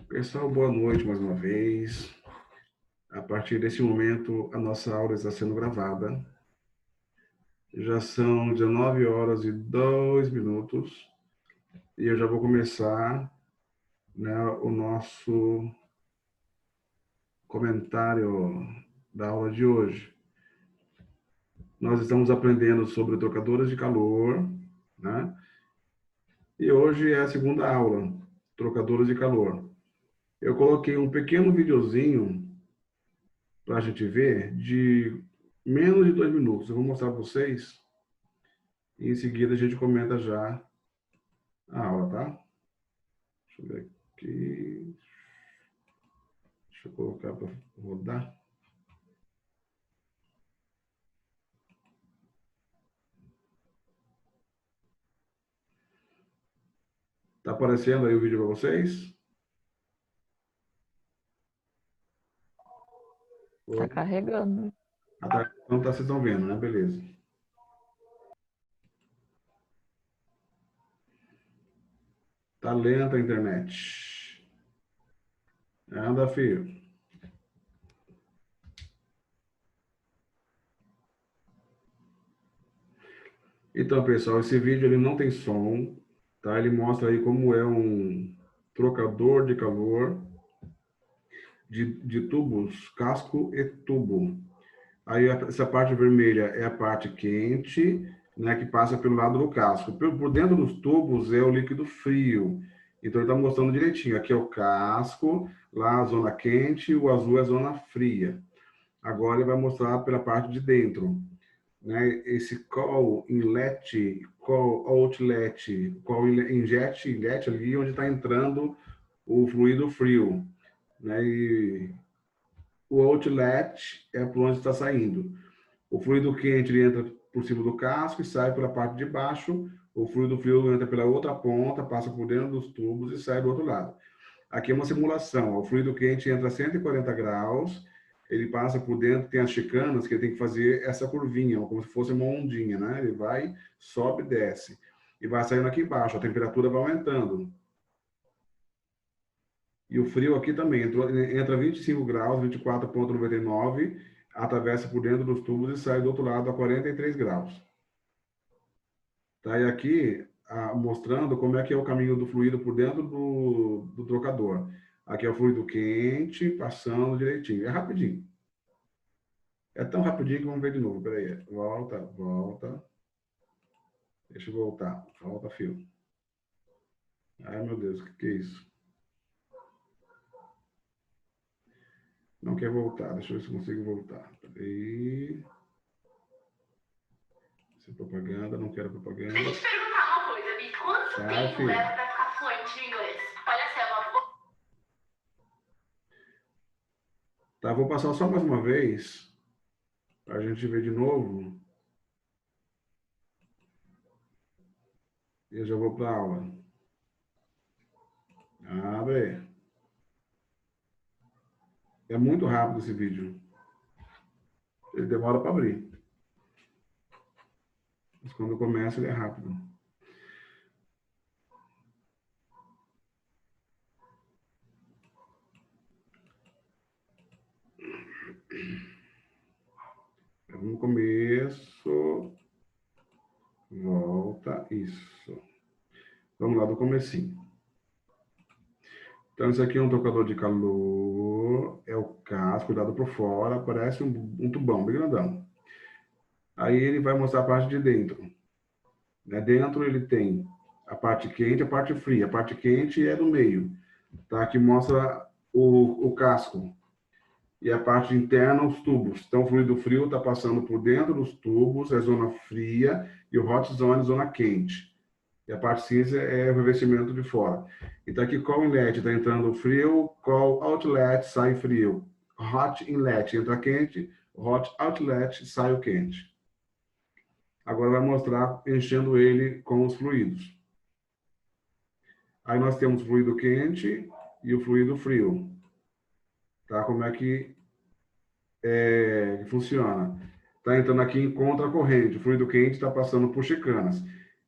Pessoal, boa noite mais uma vez. A partir desse momento, a nossa aula está sendo gravada. Já são 19 horas e 2 minutos e eu já vou começar, né, o nosso comentário da aula de hoje. Nós estamos aprendendo sobre trocadoras de calor, né? E hoje é a segunda aula, trocadoras de calor. Eu coloquei um pequeno videozinho para a gente ver de menos de 2 minutos. Eu vou mostrar para vocês e em seguida a gente comenta já a aula, tá? Deixa eu ver aqui. Deixa eu colocar para rodar. Tá aparecendo aí o vídeo para vocês? Tá carregando. Então tá, vocês estão vendo, né? Beleza. Tá lenta a internet. Anda, filho. Então, pessoal, esse vídeo ele não tem som, tá? Ele mostra aí como é um trocador de calor de tubos, casco e tubo. Aí essa parte vermelha é a parte quente, né, que passa pelo lado do casco. Por dentro dos tubos é o líquido frio. Então ele está mostrando direitinho. Aqui é o casco, lá a zona quente, o azul é a zona fria. Agora ele vai mostrar pela parte de dentro, né? Esse call inlet, call outlet, call injet, inlet ali onde está entrando o fluido frio, né? E o outlet é por onde está saindo. O fluido quente ele entra por cima do casco e sai pela parte de baixo. O fluido frio entra pela outra ponta, passa por dentro dos tubos e sai do outro lado. Aqui é uma simulação. O fluido quente entra a 140 graus, ele passa por dentro, tem as chicanas que ele tem que fazer essa curvinha, como se fosse uma ondinha, né? Ele vai, sobe, desce. E vai saindo aqui embaixo, a temperatura vai aumentando. E o frio aqui também entra 25 graus, 24,99, atravessa por dentro dos tubos e sai do outro lado a 43 graus. Tá? E aqui, mostrando como é que é o caminho do fluido por dentro do trocador. Aqui é o fluido quente, passando direitinho. É rapidinho. É tão rapidinho que vamos ver de novo. Peraí. Volta, volta. Deixa eu voltar. Volta, fio. Ai, meu Deus, o que é isso? Não quer voltar. Deixa eu ver se eu consigo voltar. Peraí. Essa propaganda, não quero propaganda. Deixa eu te perguntar uma coisa, Bi. Quanto tempo leva pra ficar fluente no inglês? Olha só, ela... Tá, vou passar só mais uma vez, para a gente ver de novo. E eu já vou para a aula. Abre. É muito rápido esse vídeo. Ele demora para abrir. Mas quando começa, ele é rápido. No começo. Volta. Isso. Vamos lá do comecinho. Então, isso aqui é um tocador de calor. É o casco, cuidado por fora. Parece um tubão bem grandão. Aí ele vai mostrar a parte de dentro. Dentro ele tem a parte quente e a parte fria. A parte quente é do meio, tá? Que mostra o casco. E a parte interna, os tubos. Então, o fluido frio está passando por dentro dos tubos, é zona fria, e o hot zone, zona quente. E a parte cinza é o revestimento de fora. Então, aqui, call inlet, está entrando frio, call outlet, sai frio. Hot inlet, entra quente, hot outlet, sai o quente. Agora vai mostrar enchendo ele com os fluidos. Aí nós temos o fluido quente e o fluido frio. Tá? Como é que funciona? Está entrando aqui em contracorrente. O fluido quente está passando por chicanas.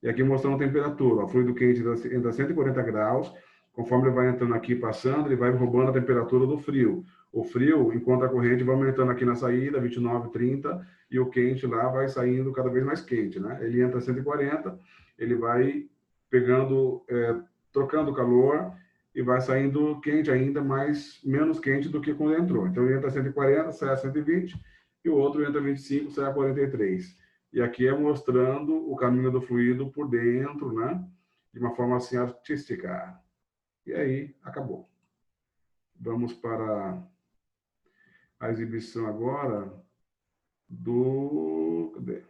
E aqui mostrando a temperatura. O fluido quente entra a 140 graus, Conforme ele vai entrando aqui, passando, ele vai roubando a temperatura do frio. O frio, enquanto a corrente vai aumentando aqui na saída, 29, 30, e o quente lá vai saindo cada vez mais quente, né? Ele entra a 140, ele vai pegando, trocando calor e vai saindo quente ainda, mas menos quente do que quando entrou. Então, ele entra a 140, sai a 120, e o outro entra a 25, sai a 43. E aqui é mostrando o caminho do fluido por dentro, né? De uma forma assim artística. E aí, acabou. Vamos para a exibição agora do... Cadê?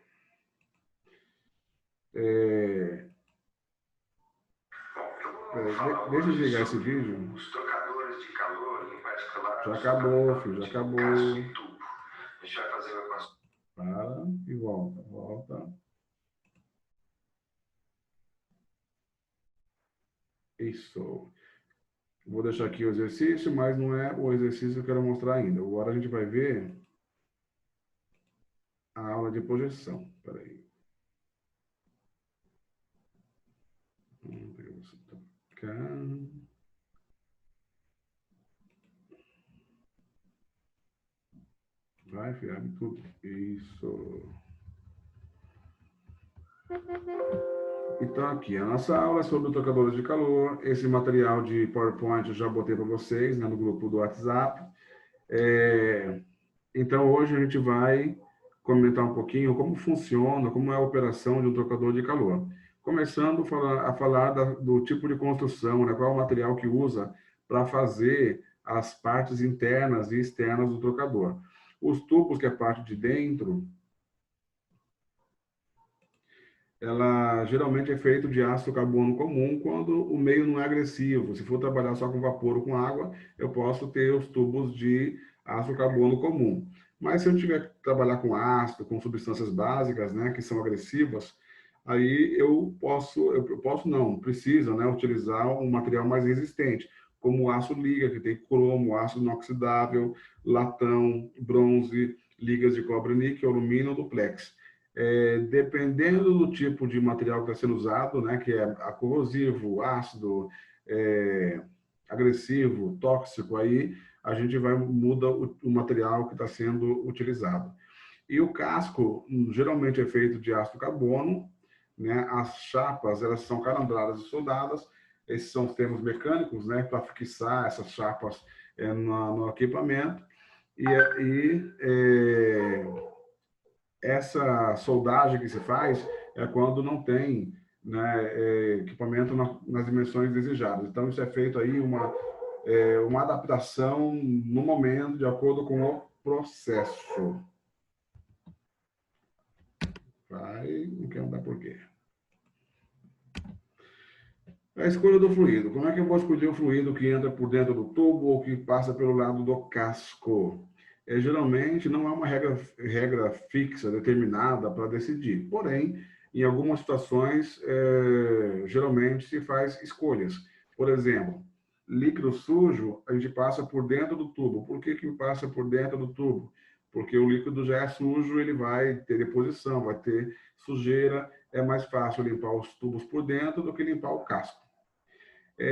Deixa eu desligar esse vídeo. Os trocadores de calor, em particular... Já acabou, filho, já acabou. A gente vai fazer uma... Para e volta, volta. Isso. Vou deixar aqui o exercício, mas não é o exercício que eu quero mostrar ainda. Agora a gente vai ver a aula de projeção. Espera aí. Vamos pegar você cá. Vai, filho, abre tudo. Isso. Então, aqui, a nossa aula é sobre trocadores de calor. Esse material de PowerPoint eu já botei para vocês, né, no grupo do WhatsApp. Então, hoje a gente vai comentar um pouquinho como funciona, como é a operação de um trocador de calor. Começando a falar do tipo de construção, né, qual é o material que usa para fazer as partes internas e externas do trocador. Os tubos, que é a parte de dentro, ela geralmente é feito de ácido carbono comum quando o meio não é agressivo. Se for trabalhar só com vapor ou com água, eu posso ter os tubos de ácido carbono comum. Mas se eu tiver que trabalhar com ácido, com substâncias básicas, né, que são agressivas, aí eu preciso, né, utilizar um material mais resistente, como o aço liga, que tem cromo, aço inoxidável, latão, bronze, ligas de cobre, níquel, alumínio, duplex. Dependendo do tipo de material que está sendo usado, né, que é corrosivo, ácido, agressivo, tóxico, aí a gente muda o material que está sendo utilizado. E o casco geralmente é feito de ácido carbono, né? As chapas, elas são carandradas e soldadas. Esses são os termos mecânicos, né, para fixar essas chapas no equipamento. Essa soldagem que se faz é quando não tem, né, equipamento nas dimensões desejadas. Então, isso é feito aí uma adaptação no momento, de acordo com o processo. Não quer andar por quê? A escolha do fluido. Como é que eu vou escolher o fluido que entra por dentro do tubo ou que passa pelo lado do casco? Geralmente não há uma regra fixa, determinada para decidir. Porém, em algumas situações, geralmente se faz escolhas. Por exemplo, líquido sujo, a gente passa por dentro do tubo. Por que passa por dentro do tubo? Porque o líquido já é sujo, ele vai ter deposição, vai ter sujeira, é mais fácil limpar os tubos por dentro do que limpar o casco.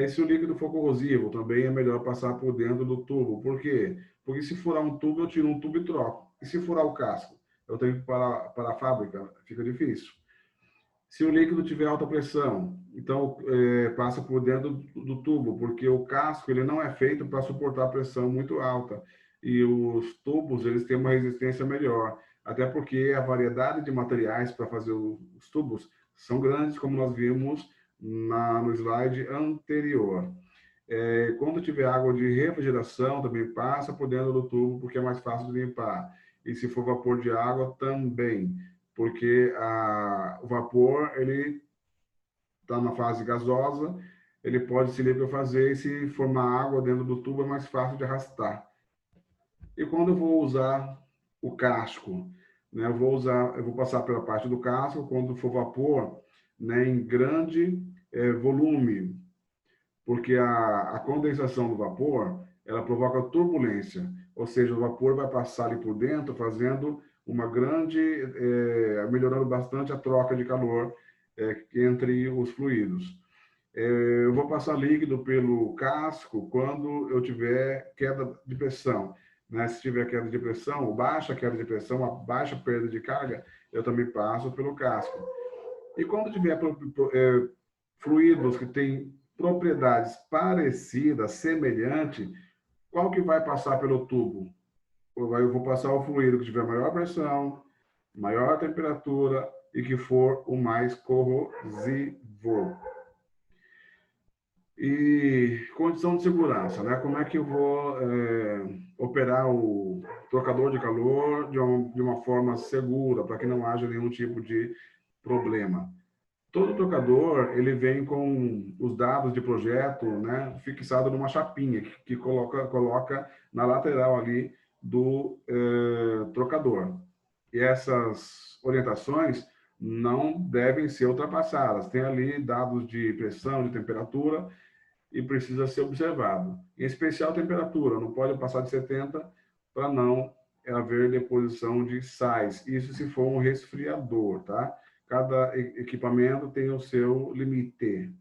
Se o líquido for corrosivo, também é melhor passar por dentro do tubo. Por quê? Porque se furar um tubo, eu tiro um tubo e troco. E se furar o casco, eu tenho que ir para a fábrica, fica difícil. Se o líquido tiver alta pressão, então passa por dentro do tubo, porque o casco ele não é feito para suportar pressão muito alta. E os tubos eles têm uma resistência melhor. Até porque a variedade de materiais para fazer os tubos são grandes, como nós vimos no slide anterior. Quando tiver água de refrigeração, também passa por dentro do tubo, porque é mais fácil de limpar. E se for vapor de água, também, porque o vapor ele está na fase gasosa, ele pode se liquefazer e se formar água dentro do tubo é mais fácil de arrastar. E quando eu vou usar o casco, né, eu vou passar pela parte do casco, quando for vapor, né, em grande volume, porque a condensação do vapor, ela provoca turbulência, ou seja, o vapor vai passar ali por dentro, fazendo uma grande, melhorando bastante a troca de calor entre os fluidos. Eu vou passar líquido pelo casco quando eu tiver queda de pressão, né? Se tiver queda de pressão, ou baixa queda de pressão, uma baixa perda de carga, eu também passo pelo casco. E quando tiver fluidos que têm propriedades parecidas, semelhantes, qual que vai passar pelo tubo? Eu vou passar o fluido que tiver maior pressão, maior temperatura e que for o mais corrosivo. E condição de segurança, né? Como é que eu vou operar o trocador de calor de uma forma segura, para que não haja nenhum tipo de problema. Todo trocador, ele vem com os dados de projeto, né, fixado numa chapinha que coloca na lateral ali do trocador. E essas orientações não devem ser ultrapassadas. Tem ali dados de pressão, de temperatura, e precisa ser observado. Em especial temperatura, não pode passar de 70 para não haver deposição de sais. Isso se for um resfriador, tá? Cada equipamento tem o seu limite.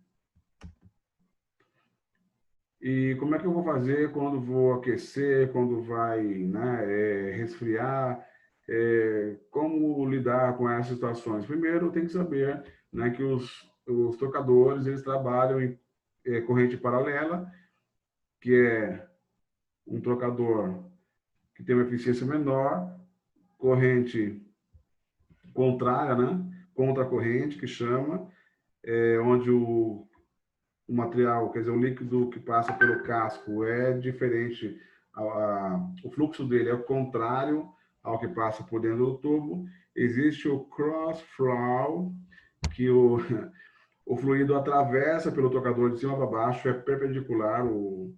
E como é que eu vou fazer quando vou aquecer, quando vai, né, resfriar? Como lidar com essas situações? Primeiro, tem que saber, né, que os trocadores eles trabalham em corrente paralela, que é um trocador que tem uma eficiência menor, corrente contrária, né? Contra-corrente, que chama, onde o material, quer dizer, o líquido que passa pelo casco é diferente, o fluxo dele é o contrário ao que passa por dentro do tubo. Existe o cross-flow, que o fluido atravessa pelo trocador de cima para baixo, é perpendicular o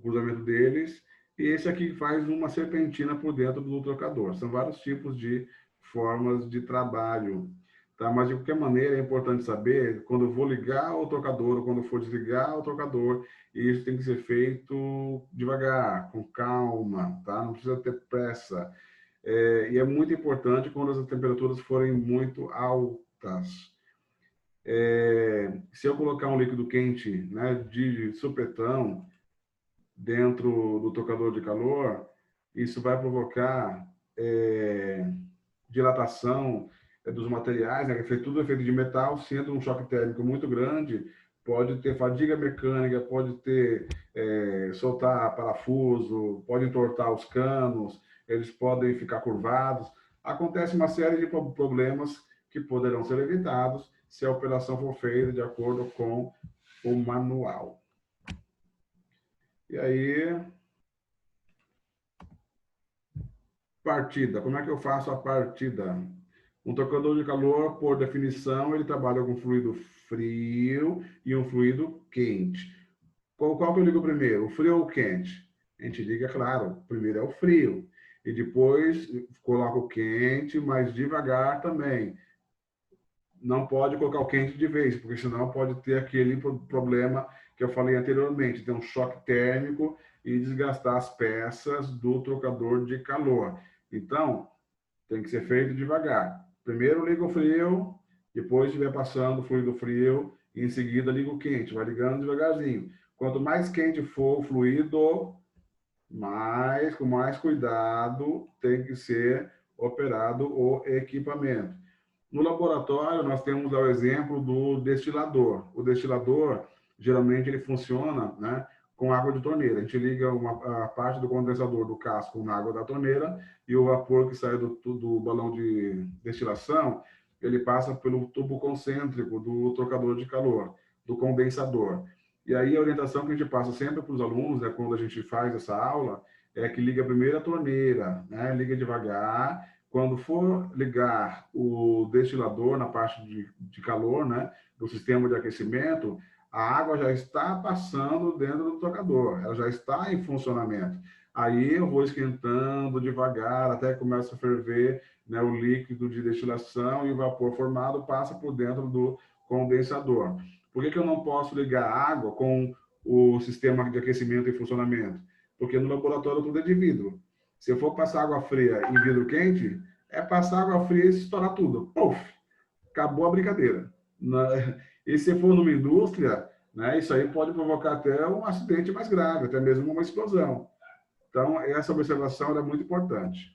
cruzamento deles, e esse aqui faz uma serpentina por dentro do trocador. São vários tipos de formas de trabalho, tá? Mas de qualquer maneira é importante saber quando eu vou ligar o trocador ou quando for desligar o trocador, e isso tem que ser feito devagar, com calma, tá? Não precisa ter pressa. E é muito importante quando as temperaturas forem muito altas. Se eu colocar um líquido quente, né, de supetão dentro do trocador de calor, isso vai provocar dilatação dos materiais, né, que tudo é feito de metal, sendo um choque térmico muito grande, pode ter fadiga mecânica, pode ter soltar parafuso, pode entortar os canos, eles podem ficar curvados. Acontece uma série de problemas que poderão ser evitados se a operação for feita de acordo com o manual. E aí, partida. Como é que eu faço a partida? Um trocador de calor, por definição, ele trabalha com fluido frio e um fluido quente. Qual que eu ligo primeiro, o frio ou o quente? A gente liga, claro, primeiro é o frio. E depois coloca o quente, mas devagar também. Não pode colocar o quente de vez, porque senão pode ter aquele problema que eu falei anteriormente, ter um choque térmico e desgastar as peças do trocador de calor. Então, tem que ser feito devagar. Primeiro liga o frio, depois estiver passando o fluido frio, e em seguida liga o quente, vai ligando devagarzinho. Quanto mais quente for o fluido, com mais cuidado tem que ser operado o equipamento. No laboratório, nós temos o exemplo do destilador. O destilador, geralmente, ele funciona, né, com água de torneira. A gente liga a parte do condensador do casco na água da torneira e o vapor que sai do balão de destilação, ele passa pelo tubo concêntrico do trocador de calor, do condensador. E aí a orientação que a gente passa sempre para os alunos, né, quando a gente faz essa aula, é que liga primeiro a torneira, né, liga devagar. Quando for ligar o destilador na parte de calor, né, do sistema de aquecimento, a água já está passando dentro do trocador, ela já está em funcionamento. Aí eu vou esquentando devagar até que começa a ferver, né, o líquido de destilação e o vapor formado passa por dentro do condensador. Por que eu não posso ligar a água com o sistema de aquecimento em funcionamento? Porque no laboratório tudo é de vidro. Se eu for passar água fria em vidro quente, é passar água fria e estourar tudo. Puf! Acabou a brincadeira. E se for numa indústria, né? Isso aí pode provocar até um acidente mais grave, até mesmo uma explosão. Então, essa observação é muito importante.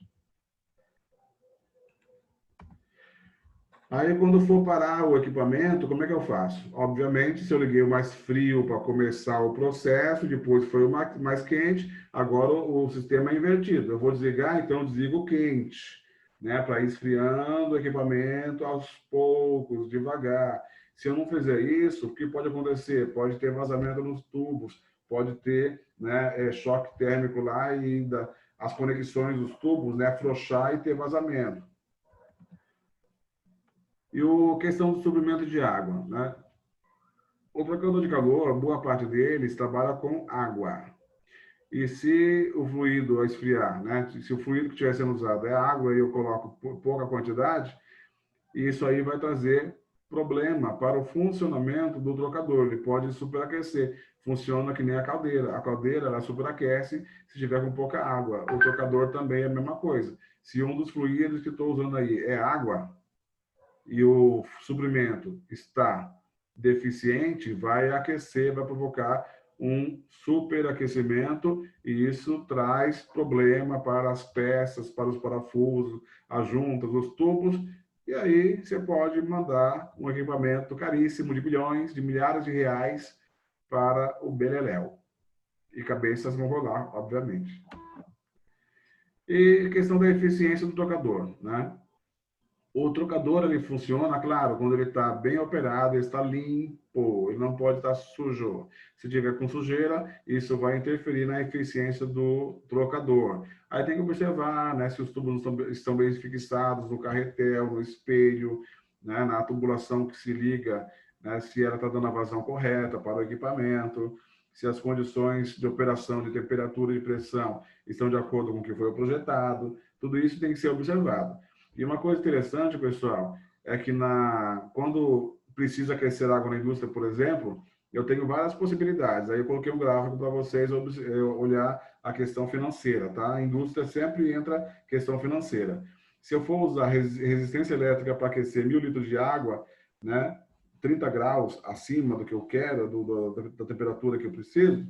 Aí, quando for parar o equipamento, como é que eu faço? Obviamente, se eu liguei o mais frio para começar o processo, depois foi o mais quente, agora o sistema é invertido. Eu vou desligar, então eu desligo o quente, né? Para ir esfriando o equipamento aos poucos, devagar. Se eu não fizer isso, o que pode acontecer? Pode ter vazamento nos tubos, pode ter, né, choque térmico lá e ainda as conexões dos tubos, né, afrouxar e ter vazamento. E a questão do suprimento de água, né? O trocador de calor, boa parte deles trabalha com água. E se o fluido esfriar, né? Se o fluido que estiver sendo usado é água e eu coloco pouca quantidade, isso aí vai trazer problema para o funcionamento do trocador. Ele pode superaquecer. Funciona que nem a caldeira. A caldeira, ela superaquece se tiver com pouca água. O trocador também é a mesma coisa. Se um dos fluidos que estou usando aí é água, e o suprimento está deficiente, vai aquecer, vai provocar um superaquecimento e isso traz problema para as peças, para os parafusos, as juntas, os tubos, e aí você pode mandar um equipamento caríssimo de milhões, de milhares de reais para o beleléu. E cabeças vão rolar, obviamente. E questão da eficiência do trocador, né? O trocador, ele funciona, claro, quando ele está bem operado, ele está limpo, ele não pode estar sujo. Se tiver com sujeira, isso vai interferir na eficiência do trocador. Aí tem que observar, né, se os tubos estão bem fixados no carretel, no espelho, né, na tubulação que se liga, né, se ela está dando a vazão correta para o equipamento, se as condições de operação de temperatura e pressão estão de acordo com o que foi projetado. Tudo isso tem que ser observado. E uma coisa interessante, pessoal, é que quando precisa aquecer água na indústria, por exemplo, eu tenho várias possibilidades. Aí eu coloquei um gráfico para vocês olhar a questão financeira, tá? A indústria sempre entra questão financeira. Se eu for usar resistência elétrica para aquecer 1.000 litros de água, né, 30 graus acima do que eu quero, da temperatura que eu preciso,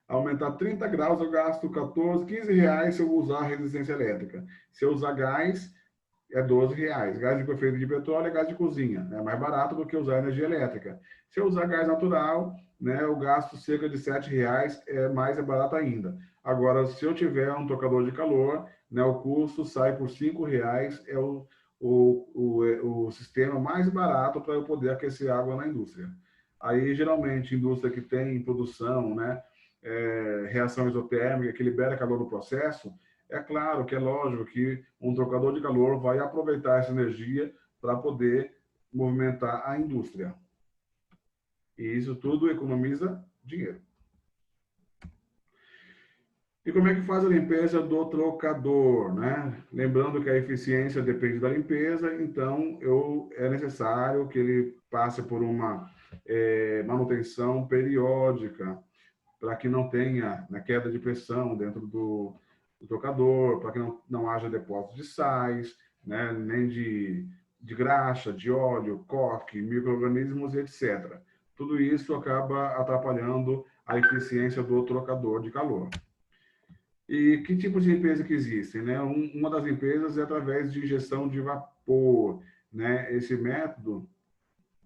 aumentar 30 graus, eu gasto 14, 15 reais se eu usar resistência elétrica. Se eu usar gás, é 12 reais. Gás de feito de petróleo é gás de cozinha. É mais barato do que usar energia elétrica. Se eu usar gás natural, né, eu gasto cerca de 7 reais, é barato ainda. Agora, se eu tiver um trocador de calor, né, o custo sai por 5 reais, é o sistema mais barato para eu poder aquecer água na indústria. Aí, geralmente, indústria que tem produção, né, reação isotérmica, que libera calor no processo, é claro que é lógico que um trocador de calor vai aproveitar essa energia para poder movimentar a indústria. E isso tudo economiza dinheiro. E como é que faz a limpeza do trocador, né? Lembrando que a eficiência depende da limpeza, então é necessário que ele passe por uma manutenção periódica, para que não tenha queda de pressão dentro do trocador, para que não haja depósito de sais, né, nem de graxa, de óleo, coque, micro-organismos, etc. Tudo isso acaba atrapalhando a eficiência do trocador de calor. E que tipo de limpeza que existem, né? Uma das limpezas é através de injeção de vapor, né? Esse método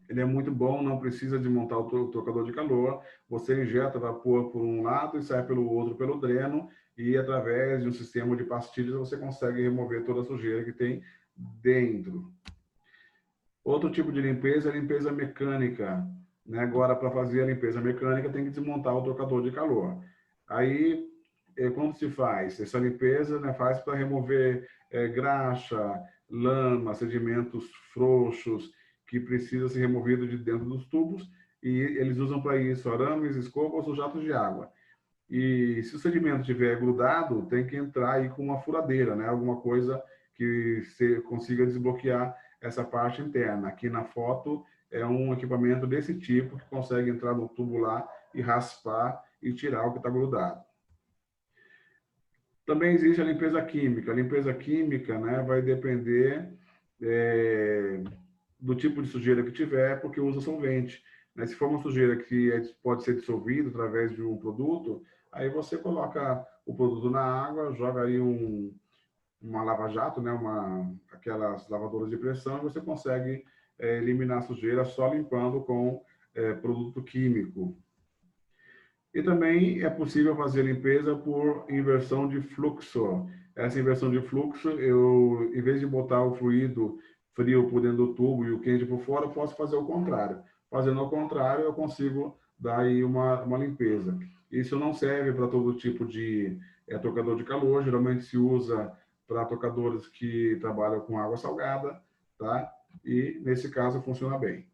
ele é muito bom, não precisa desmontar o trocador de calor, você injeta vapor por um lado e sai pelo outro pelo dreno, e através de um sistema de pastilhas você consegue remover toda a sujeira que tem dentro. Outro tipo de limpeza é a limpeza mecânica, né? Agora, para fazer a limpeza mecânica, tem que desmontar o trocador de calor. Aí, como se faz? Essa limpeza, né, faz para remover graxa, lama, sedimentos frouxos, que precisa ser removido de dentro dos tubos, e eles usam para isso arames, escovas ou jatos de água. E se o sedimento estiver grudado, tem que entrar aí com uma furadeira, né? Alguma coisa que você consiga desbloquear essa parte interna. Aqui na foto é um equipamento desse tipo que consegue entrar no tubo lá e raspar e tirar o que está grudado. Também existe a limpeza química. A limpeza química, né, vai depender do tipo de sujeira que tiver, porque usa solvente. né? Se for uma sujeira que pode ser dissolvida através de um produto, aí você coloca o produto na água, joga aí uma lava-jato, né? Aquelas lavadoras de pressão, e você consegue eliminar a sujeira só limpando com produto químico. E também é possível fazer limpeza por inversão de fluxo. Essa inversão de fluxo, em vez de botar o fluido frio por dentro do tubo e o quente por fora, eu posso fazer o contrário. Fazendo o contrário, eu consigo dar aí uma limpeza. Isso não serve para todo tipo de trocador de calor, geralmente se usa para trocadores que trabalham com água salgada, tá? E nesse caso funciona bem.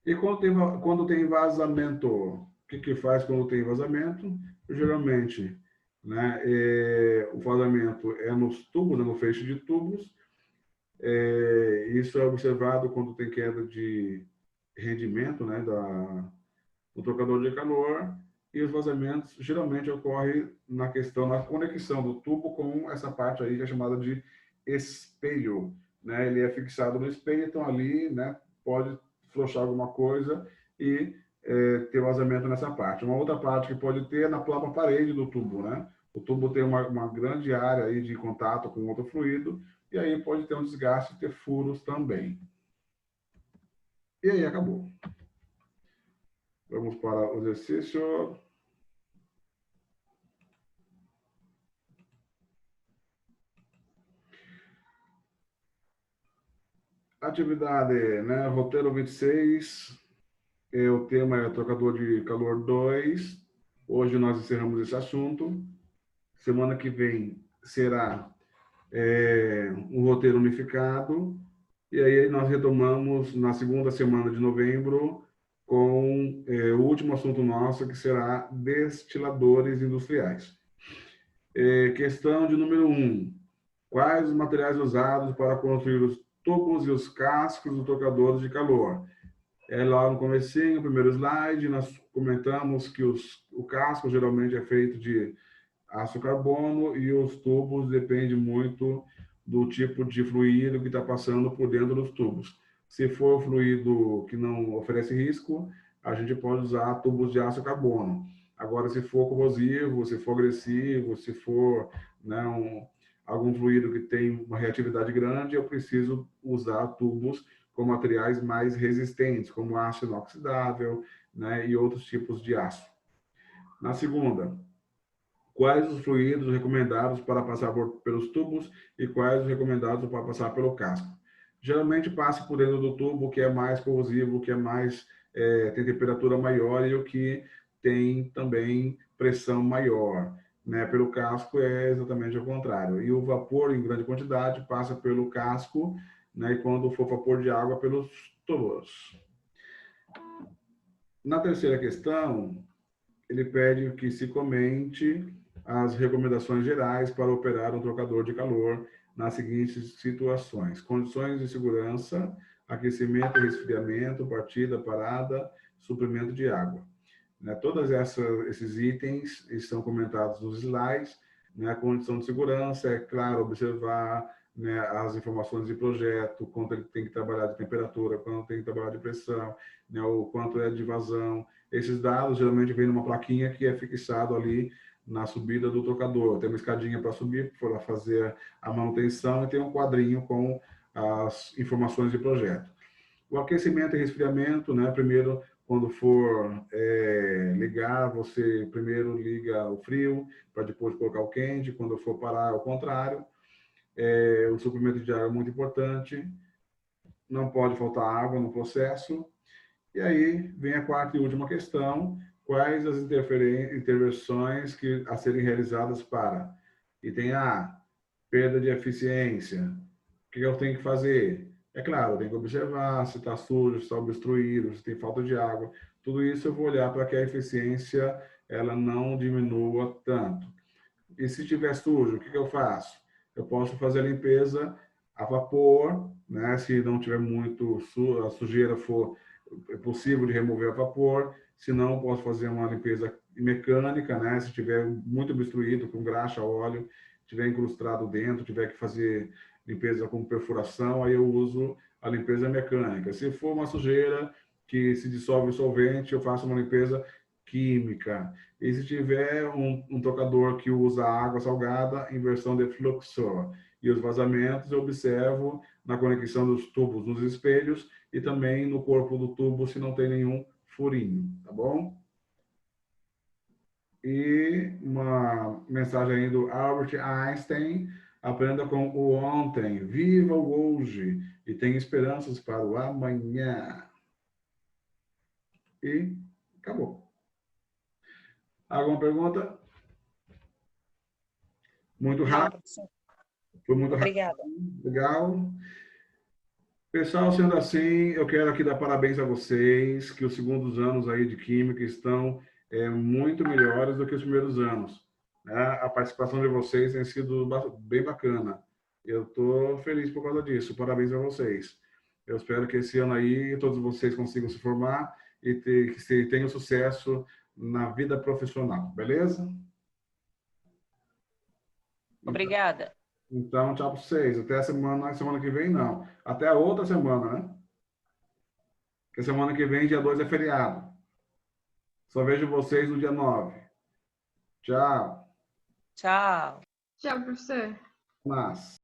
E quando tem vazamento, o que faz quando tem vazamento? Geralmente, né, o vazamento é nos tubos, né, no feixe de tubos. Isso é observado quando tem queda de rendimento, né, do trocador de calor. E os vazamentos geralmente ocorrem na conexão do tubo com essa parte aí que é chamada de espelho, né? Ele é fixado no espelho, então ali, né, pode flochar alguma coisa e ter vazamento nessa parte. Uma outra parte que pode ter é na própria parede do tubo, né? O tubo tem uma grande área aí de contato com outro fluido e aí pode ter um desgaste e ter furos também. E aí acabou. Vamos para o exercício. Atividade, né? Roteiro 26. O tema é trocador de calor 2. Hoje nós encerramos esse assunto. Semana que vem será um roteiro unificado. E aí nós retomamos na segunda semana de novembro com o último assunto nosso, que será destiladores industriais. Questão de número 1. Quais os materiais usados para construir os tubos e os cascos dos trocadores de calor? Lá no comecinho, primeiro slide, nós comentamos que o casco geralmente é feito de aço carbono e os tubos depende muito do tipo de fluido que está passando por dentro dos tubos. Se for fluido que não oferece risco, a gente pode usar tubos de aço carbono. Agora, se for corrosivo, se for agressivo, se for, né, algum fluido que tem uma reatividade grande, eu preciso usar tubos com materiais mais resistentes, como aço inoxidável, né, e outros tipos de aço. Na segunda, quais os fluidos recomendados para passar pelos tubos e quais os recomendados para passar pelo casco? Geralmente passa por dentro do tubo, que é mais corrosivo, que é mais tem temperatura maior e o que tem também pressão maior, né? Pelo casco é exatamente o contrário. E o vapor em grande quantidade passa pelo casco, né? E quando for vapor de água, pelos tubos. Na terceira questão, ele pede que se comente as recomendações gerais para operar um trocador de calor nas seguintes situações: condições de segurança, aquecimento e resfriamento, partida, parada, suprimento de água. Né, todos esses itens estão comentados nos slides. Né, a condição de segurança, é claro, observar, né, as informações de projeto, quanto ele tem que trabalhar de temperatura, quanto tem que trabalhar de pressão, né, o quanto é de vazão. Esses dados geralmente vêm numa plaquinha que é fixado ali na subida do trocador. Tem uma escadinha para subir, para fazer a manutenção, e tem um quadrinho com as informações de projeto. O aquecimento e resfriamento, né? Primeiro, quando for ligar, você primeiro liga o frio, para depois colocar o quente. Quando for parar, ao contrário. O suprimento de água é muito importante. Não pode faltar água no processo. E aí vem a quarta e última questão: quais as intervenções a serem realizadas para? Item A, perda de eficiência. O que eu tenho que fazer? É claro, eu tenho que observar se está sujo, se está obstruído, se tem falta de água. Tudo isso eu vou olhar para que a eficiência ela não diminua tanto. E se estiver sujo, o que eu faço? Eu posso fazer a limpeza a vapor, né? Se não tiver muito a sujeira for possível de remover a vapor. Se não, posso fazer uma limpeza mecânica, né? Se tiver muito obstruído com graxa, óleo, tiver incrustado dentro, tiver que fazer limpeza com perfuração, aí eu uso a limpeza mecânica. Se for uma sujeira que se dissolve o solvente, eu faço uma limpeza química. E se tiver um trocador que usa água salgada, inversão de fluxo. E os vazamentos eu observo na conexão dos tubos nos espelhos e também no corpo do tubo se não tem nenhum furinho, tá bom? E uma mensagem aí do Albert Einstein: aprenda com o ontem, viva o hoje e tenha esperanças para o amanhã. E acabou. Alguma pergunta? Muito rápido. Foi muito Obrigada. rápido. Legal. Pessoal, sendo assim, eu quero aqui dar parabéns a vocês, que os segundos anos aí de Química estão muito melhores do que os primeiros anos. Né? A participação de vocês tem sido bem bacana. Eu estou feliz por causa disso. Parabéns a vocês. Eu espero que esse ano aí todos vocês consigam se formar e que tenham sucesso na vida profissional. Beleza? Obrigada. Então, tchau para vocês. Até a semana que vem, não. Até a outra semana, né? Porque semana que vem, dia 2 é feriado. Só vejo vocês no dia 9. Tchau. Tchau. Tchau, professor. Mas...